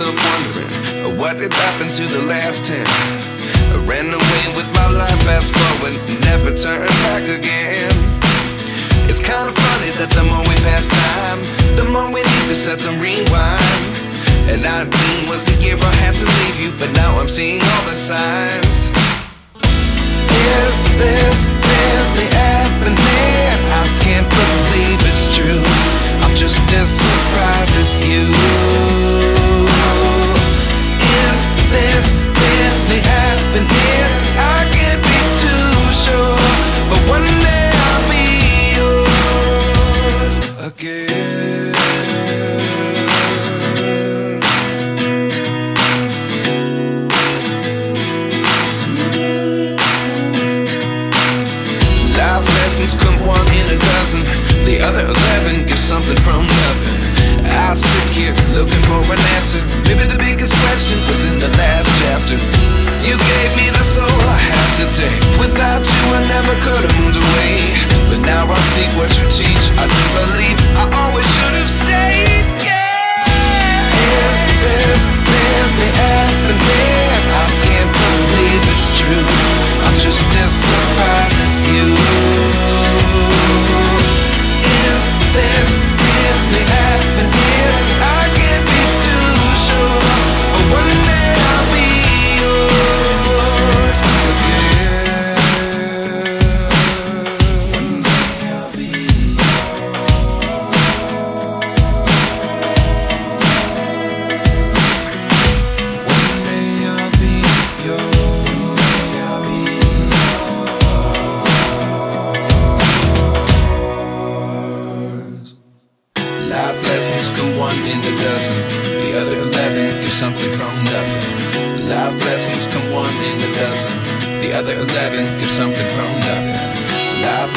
up wondering what did happen to the last 10. I ran away with my life, fast forward, never turn back again. It's kind of funny that the more we pass time, the more we need to set the rewind. And 19 was the year I had to leave you, but now I'm seeing all the signs. Is this really happening? I can't believe it's true. I'm just as surprised as you. Is this really happening? I can't be too sure, but one day I'll be yours again. Life lessons come one in a dozen, the other 11 give something from nothing. I sit here looking for an answer. Maybe the biggest question was in the last chapter. You gave me the soul I have today. Without you I never could have moved away, but now I see what you teach. I do believe I always should have stayed. Yeah. Is this really happening? I can't believe it's true. I'm just as surprised as you. Is this really happening? I can't be too sure, but one day I'll be yours again. One day I'll be yours. One day I'll be yours. I'll be yours. Life lessons come one in a dozen, the other 11 give something from nothing. Life lessons come one in a dozen, the other 11 give something from nothing. Life